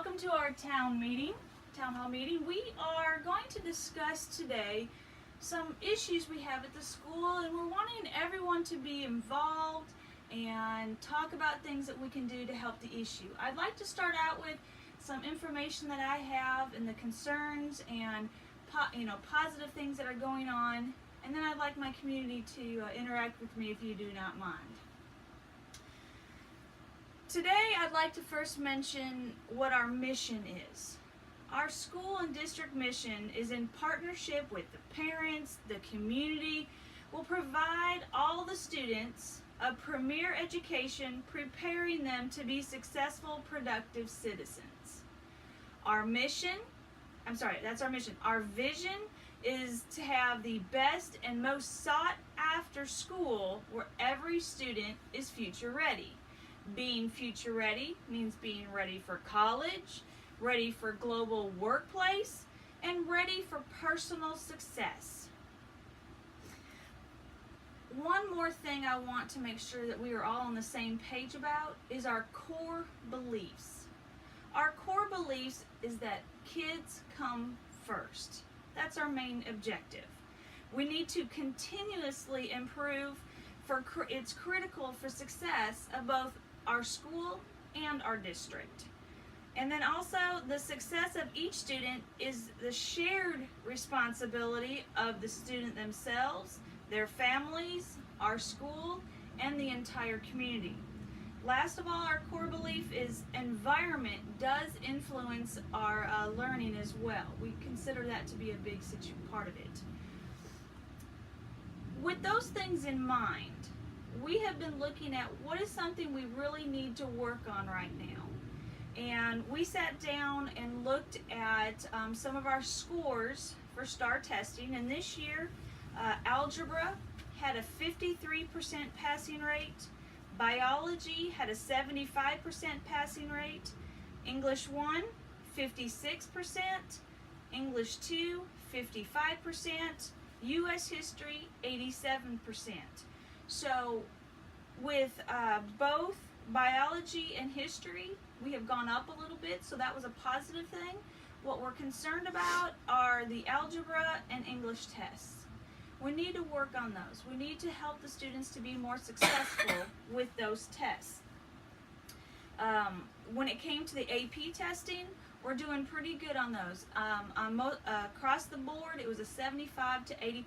welcome to our town hall meeting. We are going to discuss today some issues we have at the school, and we're wanting everyone to be involved and talk about things that we can do to help the issue. I'd like to start out with some information that I have and the concerns and positive things that are going on, and then I'd like my community to interact with me if you do not mind. Today, I'd like to first mention what our mission is. Our school and district mission is in partnership with the parents, the community, will provide all the students a premier education, preparing them to be successful, productive citizens. Our mission, that's our mission. Our vision is to have the best and most sought after school where every student is future ready. Being future ready means being ready for college, ready for global workplace, and ready for personal success. One more thing I want to make sure that we are all on the same page about is our core beliefs. Our core beliefs is that kids come first. That's our main objective. We need to continuously improve. It's critical for success of both our school and our district. And then also the success of each student is the shared responsibility of the student themselves, their families, our school, and the entire community. Last of all, our core belief is environment does influence our learning as well. We consider that to be a big part of it. With those things in mind, we have been looking at what is something we really need to work on right now. And we sat down and looked at some of our scores for STAR testing. And this year, algebra had a 53% passing rate. Biology had a 75% passing rate. English 1, 56%. English 2, 55%. U.S. history, 87%. So with both biology and history, we have gone up a little bit, so that was a positive thing. What we're concerned about are the algebra and English tests. We need to work on those. We need to help the students to be more successful with those tests. When it came to the AP testing, we're doing pretty good on those. Across the board, it was a 75 to 80%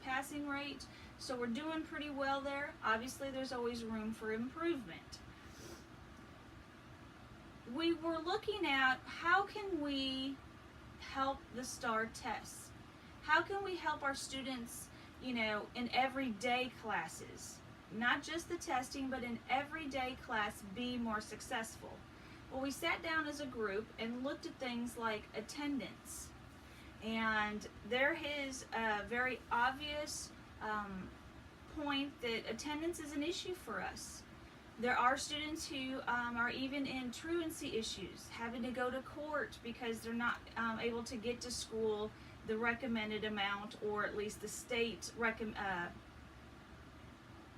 passing rate. So we're doing pretty well there. Obviously, there's always room for improvement. We were looking at how can we help the STAR tests? How can we help our students, in everyday classes? Not just the testing, but in everyday class be more successful. Well, we sat down as a group and looked at things like attendance. And there is a very obvious point that attendance is an issue for us. There are students who are even in truancy issues, having to go to court because they're not able to get to school the recommended amount, or at least the state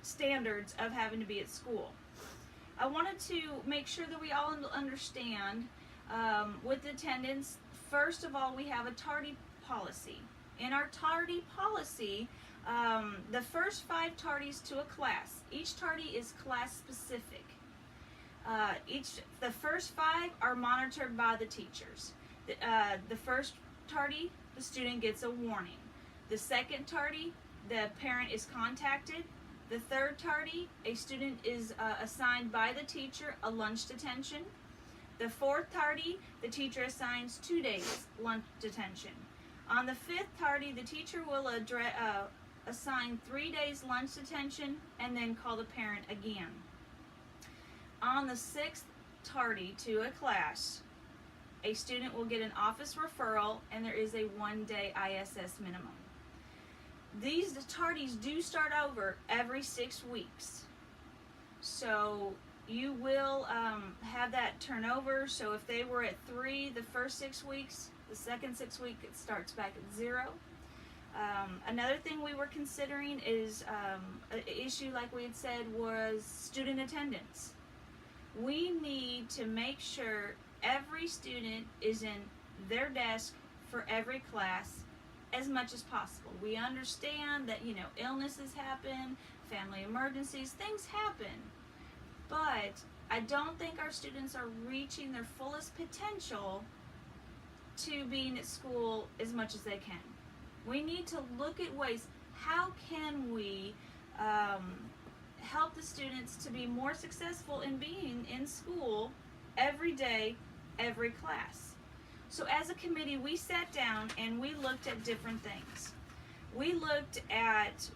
standards of having to be at school. I wanted to make sure that we all understand with attendance. First of all, we have a tardy policy. In our tardy policy, the first 5 tardies to a class, each tardy is class specific. The first 5 are monitored by the teachers. The first tardy, the student gets a warning. The second tardy, the parent is contacted. The third tardy, a student is assigned by the teacher a lunch detention. The fourth tardy, the teacher assigns 2 days lunch detention. On the 5th tardy, the teacher will assign 3 days lunch detention and then call the parent again. On the 6th tardy to a class, a student will get an office referral, and there is a 1-day ISS minimum. These tardies do start over every 6 weeks. So you will have that turnover. So if they were at 3 the first 6 weeks, the second 6 week it starts back at 0. Another thing we were considering is an issue, like we had said, was student attendance. We need to make sure every student is in their desk for every class as much as possible. We understand that, illnesses happen, family emergencies, things happen. But I don't think our students are reaching their fullest potential to being at school as much as they can. We need to look at ways, how can we help the students to be more successful in being in school every day, every class. So as a committee, we sat down and we looked at different things. We looked at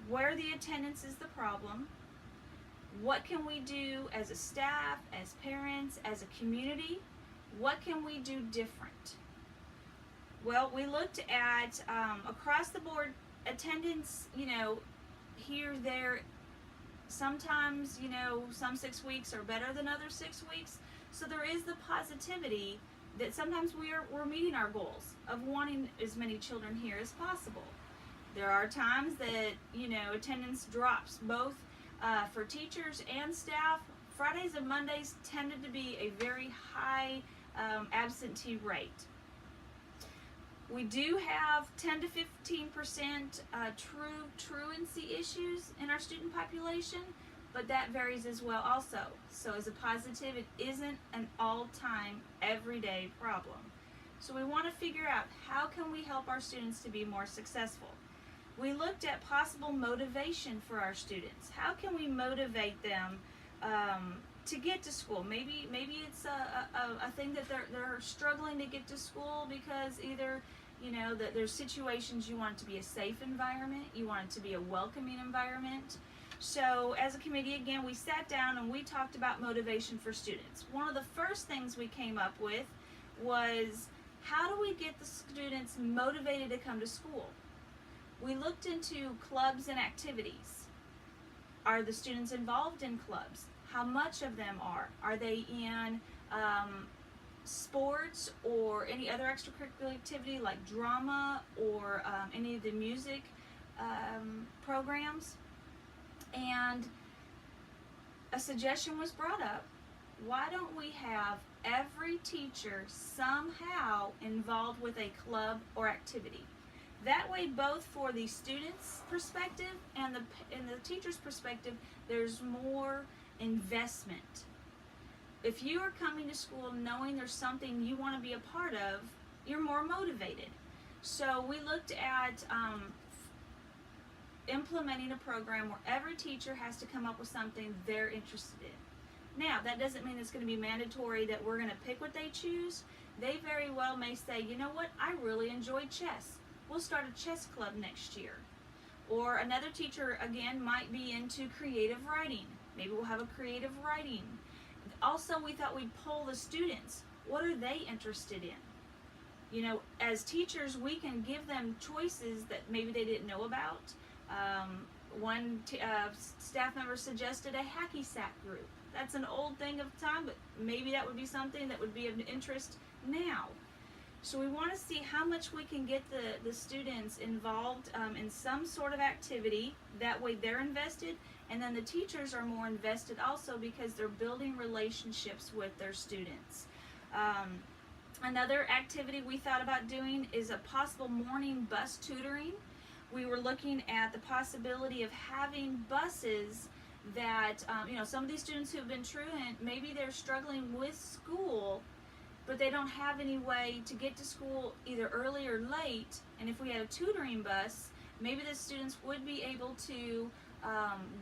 where the attendance is the problem. What can we do as a staff, as parents, as a community? What can we do different? Well, we looked at across the board attendance, here, there. Sometimes, some 6 weeks are better than other 6 weeks. So there is the positivity that sometimes we're meeting our goals of wanting as many children here as possible. There are times that, attendance drops, both for teachers and staff. Fridays and Mondays tended to be a very high absentee rate. We do have 10 to 15% truancy issues in our student population, but that varies as well also. So as a positive, it isn't an all-time, everyday problem. So we want to figure out, how can we help our students to be more successful? We looked at possible motivation for our students. How can we motivate them to get to school? Maybe it's a thing that they're struggling to get to school because either that there's situations you want it to be a safe environment, you want it to be a welcoming environment. So as a committee, again, we sat down and we talked about motivation for students. One of the first things we came up with was, how do we get the students motivated to come to school? We looked into clubs and activities. Are the students involved in clubs? How much of them are? Are they in sports or any other extracurricular activity like drama or any of the music programs? And a suggestion was brought up, why don't we have every teacher somehow involved with a club or activity? That way, both for the students' perspective and the teacher's perspective, there's more investment. If you are coming to school knowing there's something you want to be a part of, you're more motivated. So we looked at implementing a program where every teacher has to come up with something they're interested in. Now, that doesn't mean it's going to be mandatory that we're going to pick what they choose. They very well may say, you know what, I really enjoy chess. We'll start a chess club next year. Or another teacher, again, might be into creative writing. Maybe we'll have a creative writing. Also, we thought we'd poll the students. What are they interested in? As teachers, we can give them choices that maybe they didn't know about. One staff member suggested a hacky sack group. That's an old thing of time, but maybe that would be something that would be of interest now. So we want to see how much we can get the students involved in some sort of activity. That way they're invested, and then the teachers are more invested also because they're building relationships with their students. Another activity we thought about doing is a possible morning bus tutoring. We were looking at the possibility of having buses that, some of these students who have been truant, maybe they're struggling with school, but they don't have any way to get to school either early or late. And if we had a tutoring bus, maybe the students would be able to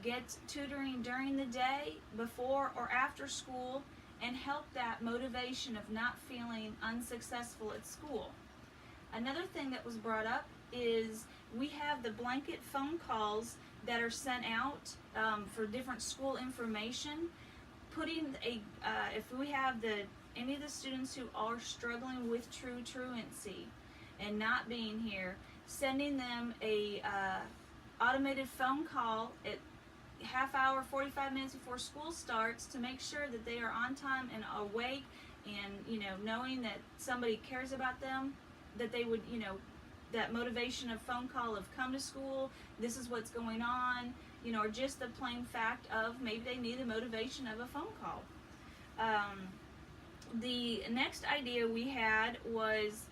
get tutoring during the day, before or after school, and help that motivation of not feeling unsuccessful at school. Another thing that was brought up is we have the blanket phone calls that are sent out for different school information. Putting if we have any of the students who are struggling with truancy and not being here, sending them a automated phone call at half hour, 45 minutes before school starts to make sure that they are on time and awake, and knowing that somebody cares about them, that they would that motivation of phone call of come to school, this is what's going on, or just the plain fact of maybe they need the motivation of a phone call. The next idea we had was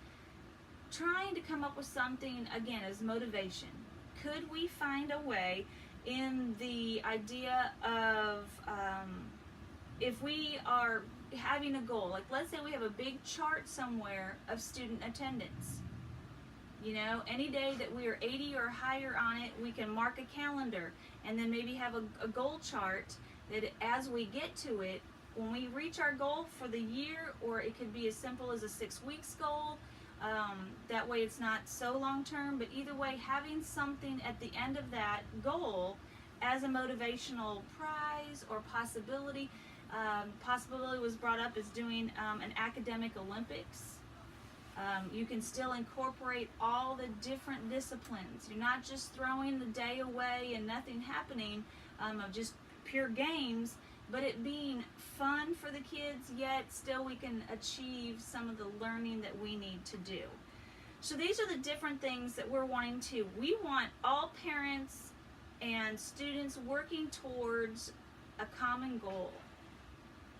trying to come up with something, again, as motivation. Could we find a way in the idea of if we are having a goal, like let's say we have a big chart somewhere of student attendance. You know, any day that we are 80 or higher on it, we can mark a calendar and then maybe have a goal chart that as we get to it, when we reach our goal for the year, or it could be as simple as a 6 weeks goal, that way it's not so long term, but either way, having something at the end of that goal as a motivational prize or possibility. Possibility was brought up as doing an academic Olympics. You can still incorporate all the different disciplines. You're not just throwing the day away and nothing happening of just pure games, but it being fun for the kids, yet still we can achieve some of the learning that we need to do. So these are the different things that we're wanting to. We want all parents and students working towards a common goal.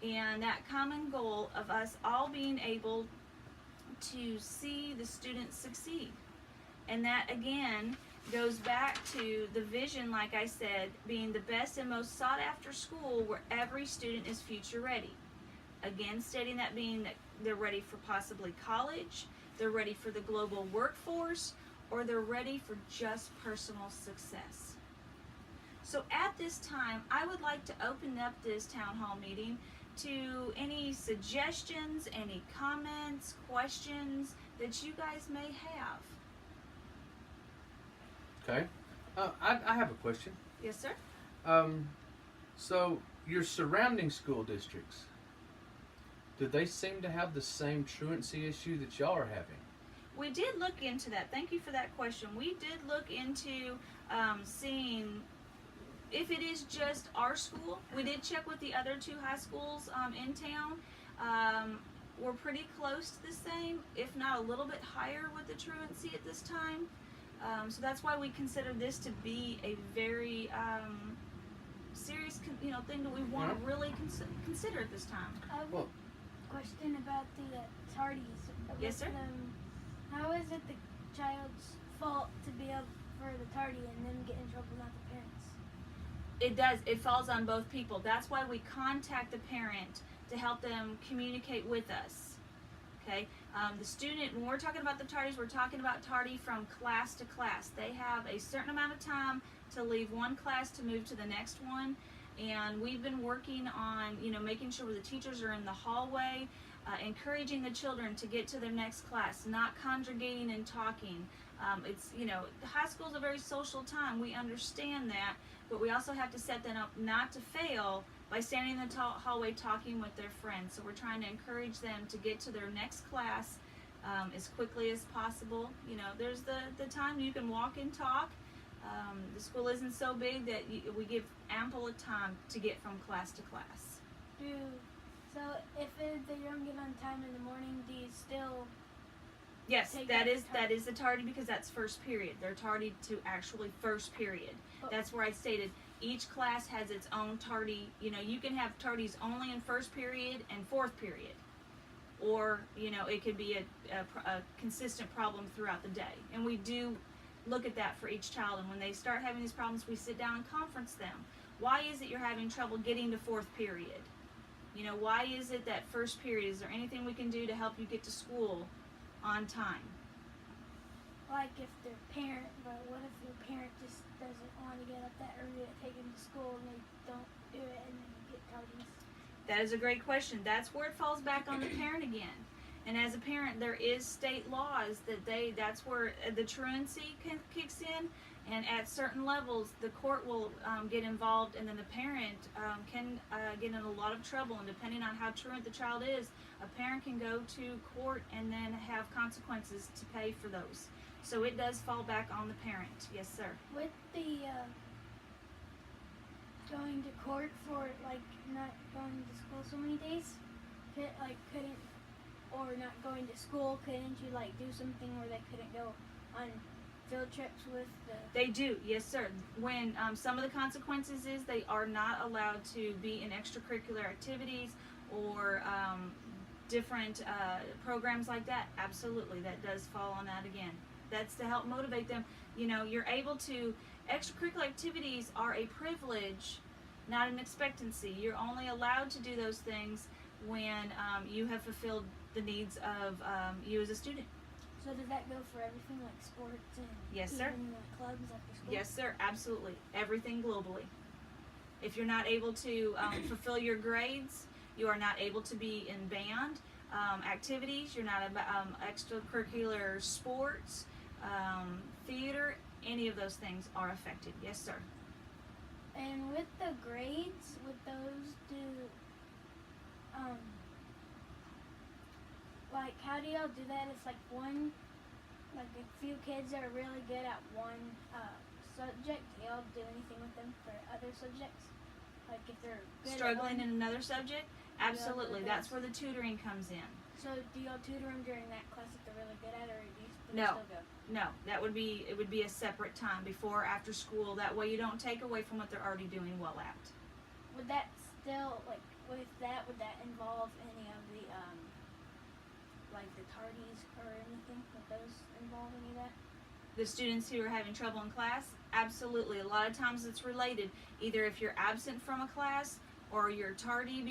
And that common goal of us all being able to see the students succeed. And that again goes back to the vision, like I said, being the best and most sought after school where every student is future ready. Again, stating that being that they're ready for possibly college, they're ready for the global workforce, or they're ready for just personal success. So at this time, I would like to open up this town hall meeting to any suggestions, any comments, questions that you guys may have. Okay. I have a question. Yes, sir? So your surrounding school districts, do they seem to have the same truancy issue that y'all are having? We did look into that. Thank you for that question. We did look into seeing if it is just our school. We did check with the other 2 high schools in town. We're pretty close to the same, if not a little bit higher with the truancy at this time. So that's why we consider this to be a very serious, thing that we want to really consider at this time. I have a question about the tardies. Yes, sir? How is it the child's fault to be up for the tardy and then get in trouble, not the parents? It does. It falls on both people. That's why we contact the parent to help them communicate with us. Okay? The student, when we're talking about the tardies, we're talking about tardy from class to class. They have a certain amount of time to leave one class to move to the next one. And we've been working on, making sure the teachers are in the hallway, encouraging the children to get to their next class, not congregating and talking. High school is a very social time. We understand that, but we also have to set them up not to fail by standing in the hallway talking with their friends. So we're trying to encourage them to get to their next class as quickly as possible. There's the time you can walk and talk. The school isn't so big that we give ample of time to get from class to class. So if they don't get on time in the morning, do you still? Yes, that is the tardy, because that's first period. They're tardy to actually first period. That's where I stated each class has its own tardy. You can have tardies only in first period and fourth period, or it could be a consistent problem throughout the day. And we do look at that for each child. And when they start having these problems, we sit down and conference them. Why is it you're having trouble getting to fourth period? Why is it that first period? Is there anything we can do to help you get to school on time? Like if their parent, but what if your parent just doesn't want to get up that early to take them to school and they don't do it and then you get tardies? That is a great question. That's where it falls back on the parent again. And as a parent, there is state laws that's where the truancy kicks in, and at certain levels, the court will get involved, and then the parent can get in a lot of trouble. And depending on how truant the child is, a parent can go to court and then have consequences to pay for those. So it does fall back on the parent. Yes, sir. With the going to court for not going to school so many days, couldn't or not going to school, couldn't you do something where they couldn't go on field trips with the? They do, yes, sir. When some of the consequences is they are not allowed to be in extracurricular activities or different programs like that, absolutely, that does fall on that again. That's to help motivate them. You know, you're able to, extracurricular activities are a privilege, not an expectancy. You're only allowed to do those things when you have fulfilled the needs of you as a student. So does that go for everything like sports and Yes, even sir. the clubs after school? Yes, sir, absolutely. Everything globally. If you're not able to fulfill your grades, you are not able to be in band activities, you're not extracurricular sports, theater, any of those things are affected. Yes, sir. And with the grades, with those like how do y'all do that? It's like like a few kids are really good at one subject. Do y'all do anything with them for other subjects? Like if they're good Struggling at in another subject? Absolutely. Yeah, That's where the tutoring comes in. so do y'all tutor them during that class if they're really good at it, or do they No. still go? No, it would be a separate time before or after school. That way you don't take away from what they're already doing well at. Would that still would that involve any of the like the tardies or anything? Would those involve any of that? The students who are having trouble in class, absolutely. A lot of times it's related. Either if you're absent from a class or you're tardy,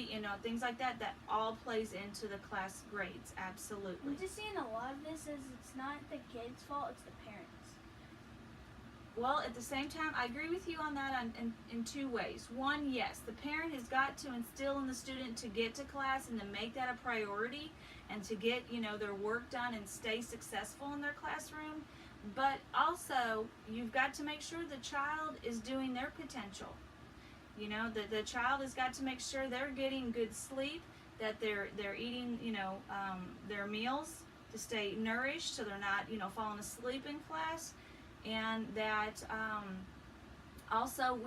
things like that, that all plays into the class grades, absolutely. I'm just seeing a lot of this as it's not the kids' fault, it's the parents. Well, at the same time, I agree with you on that in two ways. One, yes, the parent has got to instill in the student to get to class and to make that a priority and to get, their work done and stay successful in their classroom. But also, you've got to make sure the child is doing their potential. The child has got to make sure they're getting good sleep, that they're eating, their meals to stay nourished so they're not, falling asleep in class. And that also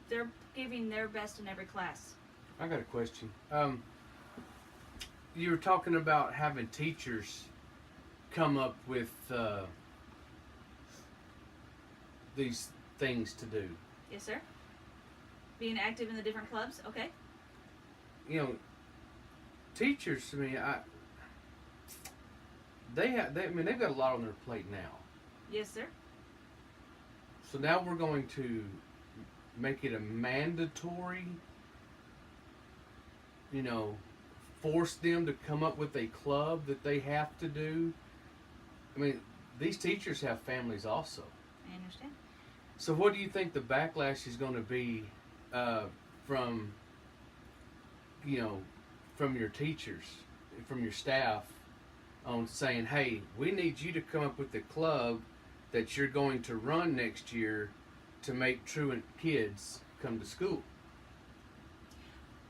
they're giving their best in every class. I got a question. You were talking about having teachers come up with these things to do. Yes, sir. Being active in the different clubs. Okay. Teachers. I mean, they've got a lot on their plate now. Yes, sir. So now we're going to make it a mandatory, force them to come up with a club that they have to do. I mean, these teachers have families also. I understand. So what do you think the backlash is going to be from your teachers, from your staff, on saying, hey, we need you to come up with the club that you're going to run next year to make truant kids come to school?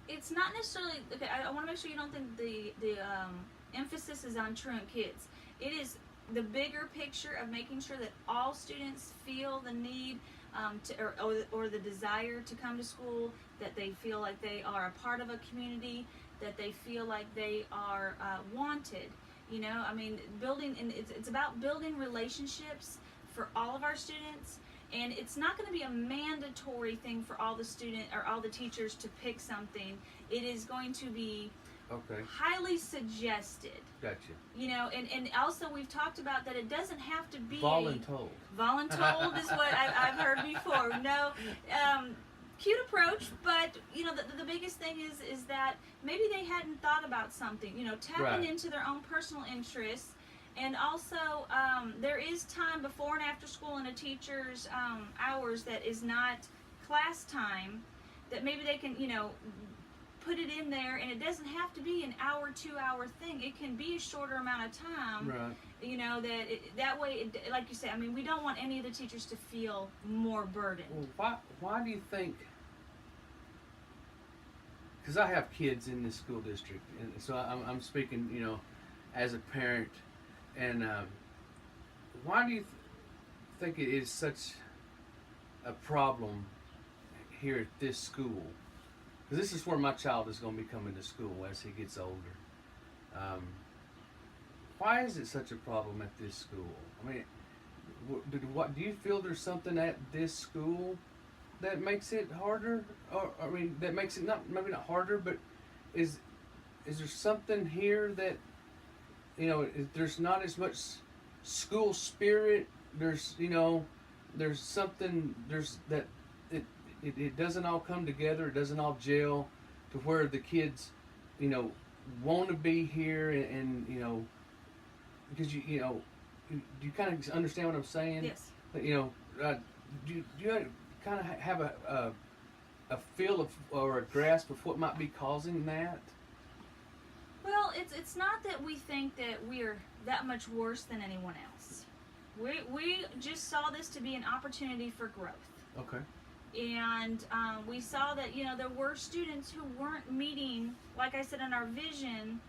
It's not necessarily okay. I want to make sure you don't think the emphasis is on truant kids. It is the bigger picture of making sure that all students feel the need or the desire to come to school, that they feel like they are a part of a community, that they feel like they are wanted. Building, and it's about building relationships for all of our students. And it's not going to be a mandatory thing for all the teachers to pick something. It is going to be highly suggested. Gotcha. And also we've talked about that it doesn't have to be Voluntold. Voluntold is what I've heard before. No, cute approach, but the biggest thing is that maybe they hadn't thought about something. Tapping Right. into their own personal interests. And also, there is time before and after school in a teacher's hours that is not class time, that maybe they can, put it in there, and it doesn't have to be an hour, 2-hour thing. It can be a shorter amount of time. Right. That way, like you say, we don't want any of the teachers to feel more burdened. Well, why do you think? Because I have kids in this school district, and so I'm speaking, as a parent. And why do you think it is such a problem here at this school? Because this is where my child is going to be coming to school as he gets older. Why is it such a problem at this school? Do you feel there's something at this school that makes it harder, or that makes it maybe not harder, but is is there something here that, you know, there's not as much school spirit? There's, you know, there's something, there's that it doesn't all come together. It doesn't all gel to where the kids, you know, want to be here and you know, because you know, you kind of understand what I'm saying? Yes. You know, do you kind of have a feel of or a grasp of what might be causing that? Well, it's not that we think that we're that much worse than anyone else. We just saw this to be an opportunity for growth. Okay. And we saw that, you know, there were students who weren't meeting, like I said, in our vision,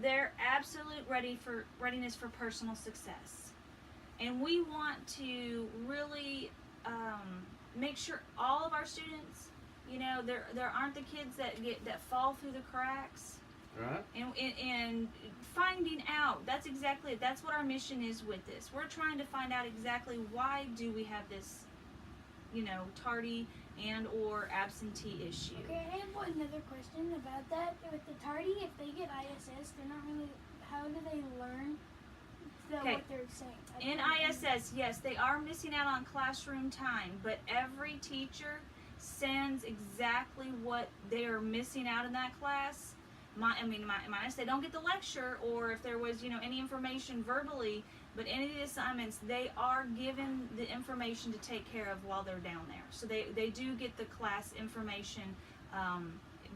their absolute readiness for personal success. And we want to really make sure all of our students, you know, there aren't the kids that fall through the cracks. Right. And finding out, that's exactly it. That's what our mission is with this. We're trying to find out exactly why do we have this, you know, tardy and or absentee issue. Okay, I have another question about that. With the tardy, if they get ISS, they're not really. How do they learn Okay. what they're saying? In ISS, yes, they are missing out on classroom time, but every teacher sends exactly what they are missing out in that class. Minus they don't get the lecture, or if there was, you know, any information verbally, but any of the assignments, they are given the information to take care of while they're down there. So they do get the class information,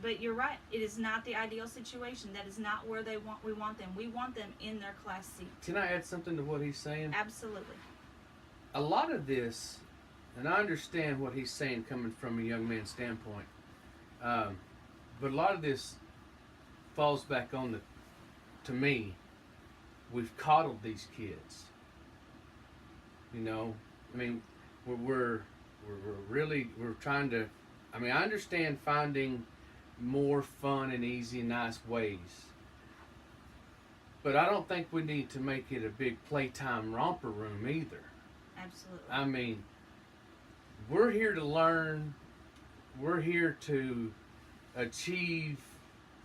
but you're right, it is not the ideal situation. That is not where we want them. We want them in their class seat. Can I add something to what he's saying? Absolutely. A lot of this, and I understand what he's saying coming from a young man's standpoint, but a lot of this falls back on to me, we've coddled these kids. You know, I mean, we're trying to. I mean, I understand finding more fun and easy and nice ways, but I don't think we need to make it a big playtime romper room either. Absolutely. I mean, we're here to learn. We're here to achieve,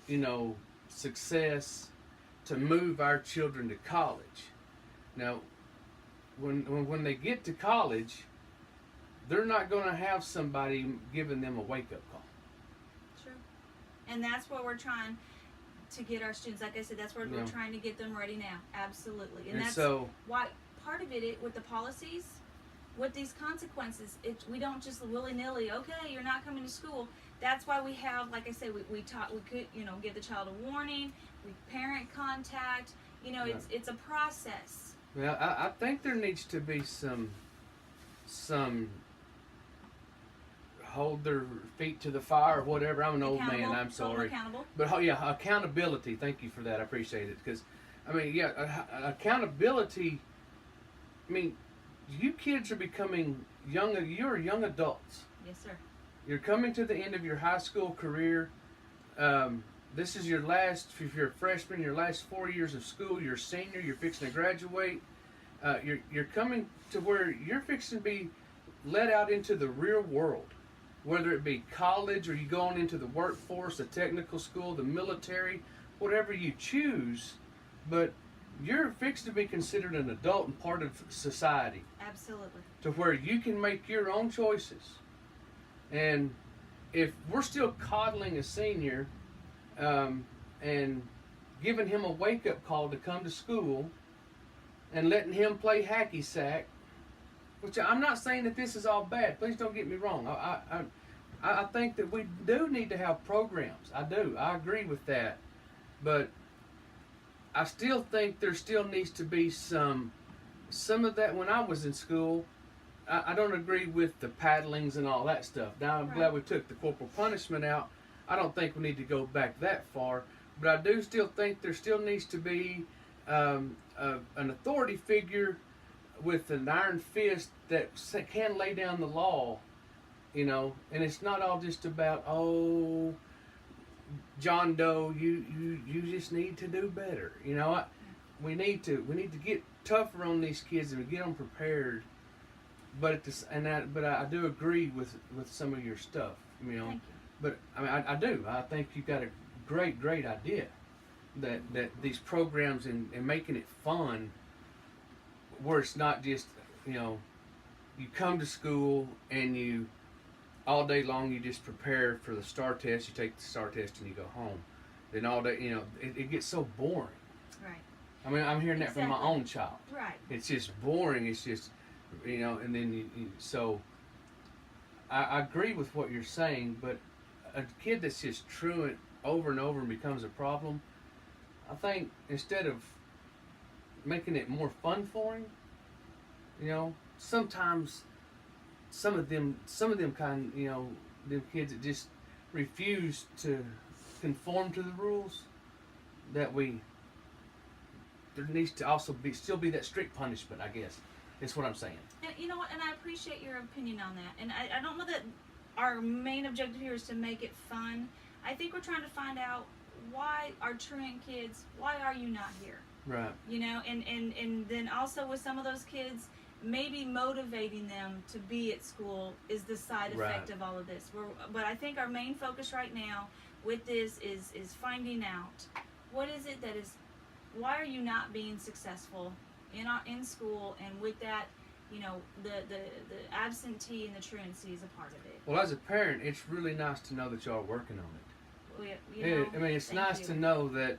you know, success, to move our children to college. Now, when they get to college, they're not going to have somebody giving them a wake-up call. Sure. And that's what we're trying to get our students, like I said, that's where we're trying to get them ready now. Absolutely. And that's so, why part of it with the policies, with these consequences, we don't just willy-nilly, okay, you're not coming to school. That's why we have, like I said, we could, you know, give the child a warning, parent contact, you know, it's a process. Well, I think there needs to be some hold their feet to the fire or whatever. I'm an old man, I'm sorry. Accountable. But yeah, accountability, thank you for that, I appreciate it. Because, I mean, yeah, accountability, I mean, you kids are becoming you're young adults. Yes, sir. You're coming to the end of your high school career. This is your last, if you're a freshman, your last 4 years of school. You're a senior, you're fixing to graduate. You're coming to where you're fixing to be let out into the real world, whether it be college or you going into the workforce, the technical school, the military, whatever you choose. But you're fixed to be considered an adult and part of society. Absolutely. To where you can make your own choices. And if we're still coddling a senior and giving him a wake-up call to come to school and letting him play hacky sack, which I'm not saying that this is all bad. Please don't get me wrong. I think that we do need to have programs. I do. I agree with that. But I still think there still needs to be some of that. When I was in school, I don't agree with the paddlings and all that stuff. Now, I'm glad we took the corporal punishment out. I don't think we need to go back that far. But I do still think there still needs to be an authority figure with an iron fist that can lay down the law, you know. And it's not all just about, oh, John Doe, you just need to do better. You know, we need to get tougher on these kids and get them prepared. But I do agree with some of your stuff, you know. Thank you. But I mean, I do. I think you've got a great idea. That these programs and making it fun, where it's not just, you know, you come to school and you all day long you just prepare for the STAR test. You take the STAR test and you go home. Then all day, you know, it gets so boring. Right. I mean, I'm hearing that from my Exactly. own child. Right. It's just boring. It's just, you know, and then so I agree with what you're saying, but a kid that's just truant over and over and becomes a problem, I think instead of making it more fun for him, you know, sometimes some of them kind, you know, them kids that just refuse to conform to the rules, that there needs to also still be that strict punishment, I guess. That's what I'm saying. And you know what? And I appreciate your opinion on that. And I don't know that our main objective here is to make it fun. I think we're trying to find out why our truant kids, why are you not here? Right. You know, and then also with some of those kids, maybe motivating them to be at school is the side effect of all of this. But I think our main focus right now with this is finding out what is it that is, why are you not being successful in school, and with that, you know, the absentee and the truancy is a part of it. Well, as a parent, it's really nice to know that y'all are working on it. You know, I mean, it's thank nice you. to know that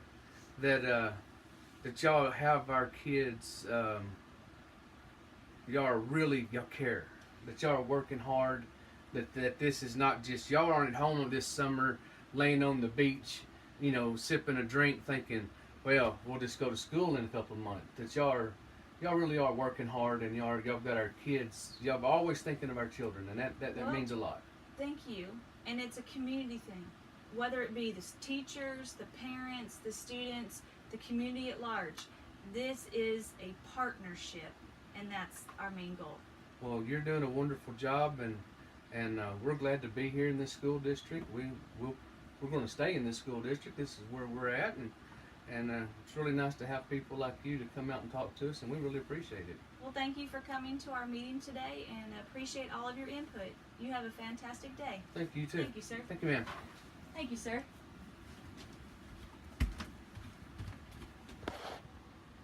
y'all have our kids. Y'all care. That y'all are working hard. That this is not just y'all aren't at home this summer, laying on the beach, you know, sipping a drink, thinking, well, we'll just go to school in a couple of months. That y'all really are working hard, and y'all got our kids. Y'all are always thinking of our children, and that Well, means a lot. Thank you. And it's a community thing. Whether it be the teachers, the parents, the students, the community at large. This is a partnership, and that's our main goal. Well, you're doing a wonderful job, and we're glad to be here in this school district. We're going to stay in this school district. This is where we're at, and it's really nice to have people like you to come out and talk to us, and we really appreciate it. Well, thank you for coming to our meeting today, and appreciate all of your input. You have a fantastic day. Thank you too. Thank you, sir. Thank you, ma'am. Thank you, sir.